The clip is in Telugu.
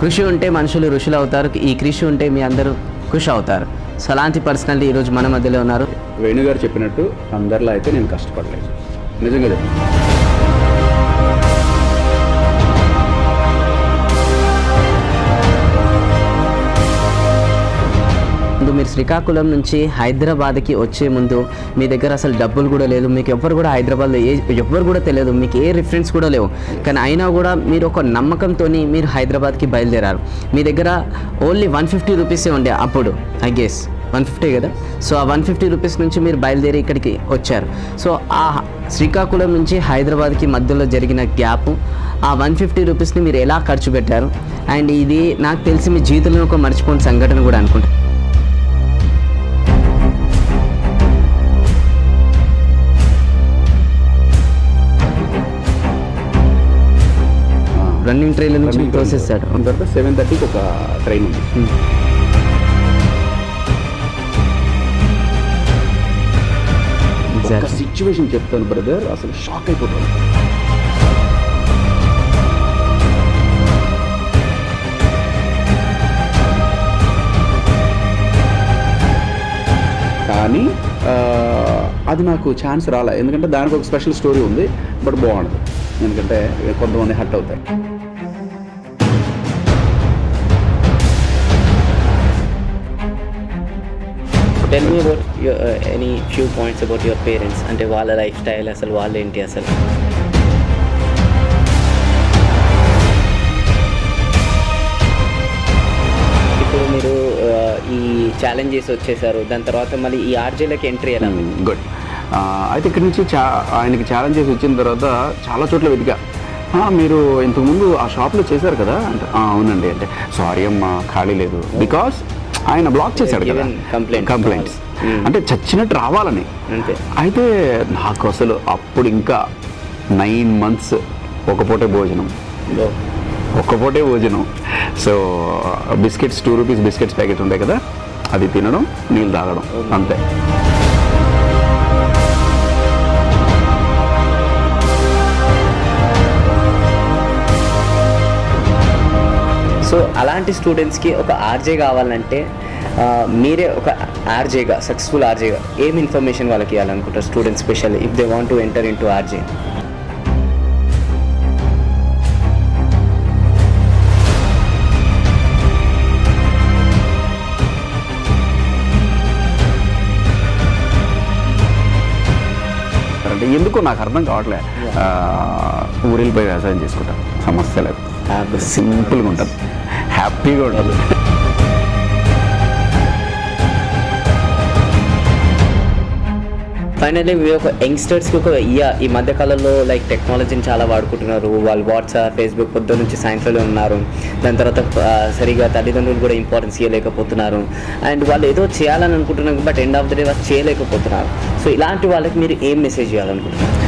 కృషి ఉంటే మనుషులు ఋషులు అవుతారు, ఈ కృషి ఉంటే మీ అందరూ ఖుషి అవుతారు. సో అలాంటి పర్సనాలిటీ ఈరోజు మన మధ్యలో ఉన్నారు. వేణుగారు చెప్పినట్టు అందరిలో అయితే నేను కష్టపడలేదు, నిజంగా చెప్పాను. మీరు శ్రీకాకుళం నుంచి హైదరాబాద్కి వచ్చే ముందు మీ దగ్గర అసలు డబ్బులు కూడా లేదు, మీకు ఎవ్వరు కూడా హైదరాబాద్లో ఎవ్వరు కూడా తెలియదు, మీకు ఏ రిఫరెన్స్ కూడా లేవు. కానీ అయినా కూడా మీరు ఒక నమ్మకంతో మీరు హైదరాబాద్కి బయలుదేరారు. మీ దగ్గర ఓన్లీ 150 రూపీసే ఉండే అప్పుడు, ఐ గెస్ 150 కదా. సో ఆ 150 రూపీస్ నుంచి మీరు బయలుదేరి ఇక్కడికి వచ్చారు. సో ఆ శ్రీకాకుళం నుంచి హైదరాబాద్కి మధ్యలో జరిగిన గ్యాప్, ఆ 150 రూపీస్ని మీరు ఎలా ఖర్చు పెట్టారు? అండ్ ఇది నాకు తెలిసి మీ జీవితంలో ఒక మర్చిపోయిన సంఘటన కూడా అనుకుంటాను. రన్నింగ్ ట్రైన్ నుంచి ప్రాసెస్ 7:30కి ఒక ట్రైన్ ఉంది. ఒక సిచ్యువేషన్ చెప్తాను బ్రదర్, అసలు షాక్ అయిపోతాను. కానీ అది నాకు ఛాన్స్ రాలే, ఎందుకంటే దానికి ఒక స్పెషల్ స్టోరీ ఉంది. బట్ బాగుండదు, ఎందుకంటే కొంతమంది హర్ట్ అవుతాయి. Tell me about your, any few points about your parents. అంటే వాళ్ళ లైఫ్ స్టైల్, అసలు వాళ్ళు ఏంటి అసలు? ఇప్పుడు మీరు ఈ ఛాలెంజ్ చేసి వచ్చేసారు, దాని తర్వాత మళ్ళీ ఈ ఆర్జేలోకి ఎంట్రీ ఎలా? గుడ్. అయితే ఇక్కడి నుంచి ఆయనకి ఛాలెంజ్ చేసి వచ్చిన తర్వాత చాలా చోట్ల వెతికా. మీరు ఇంతకుముందు ఆ షాప్లో చేశారు కదా అంటే, అవునండి అంటే, సారీ అమ్మా ఖాళీ లేదు, బికాస్ ఆయన బ్లాక్ చేశాడు కదా కంప్లైంట్స్, అంటే చచ్చినట్టు రావాలని. అయితే నాకు అసలు అప్పుడు ఇంకా 9 months ఒక పూటే భోజనం. So biscuits 2 rupees biscuits packet ఉంటాయి కదా, అది తినడం, నీళ్ళు తాగడం, అంతే. సో అలాంటి స్టూడెంట్స్కి ఒక ఆర్జే కావాలంటే మీరే ఒక ఆర్జేగా, సక్సెస్ఫుల్ ఆర్జేగా ఏం ఇన్ఫర్మేషన్ వాళ్ళకి ఇవ్వాలనుకుంటారు students, special if they want to enter in to RJ? అంటే ఎందుకో నాకు అర్థం కావట్లే. ఊరిపోయి వ్యవసాయం చేసుకుంటాం, సమస్య లేదు, సింపుల్గా ఉంటుంది, హ్యాపీగా ఉంటుంది. ఫైనల్లీ మీరు ఒక యంగ్స్టర్స్కి ఒక ఈ మధ్యకాలంలో లైక్ టెక్నాలజీని చాలా వాడుకుంటున్నారు. వాళ్ళు వాట్సాప్, ఫేస్బుక్ పొద్దు నుంచి సాయంత్రంలో ఉన్నారు. దాని తర్వాత సరిగా తల్లిదండ్రులు కూడా ఇంపార్టెన్స్ ఇవ్వలేకపోతున్నారు. అండ్ వాళ్ళు ఏదో చేయాలని అనుకుంటున్నారు, but end of the day వాళ్ళు చేయలేకపోతున్నారు. సో ఇలాంటి వాళ్ళకి మీరు ఏం మెసేజ్ ఇవ్వాలనుకుంటున్నారు?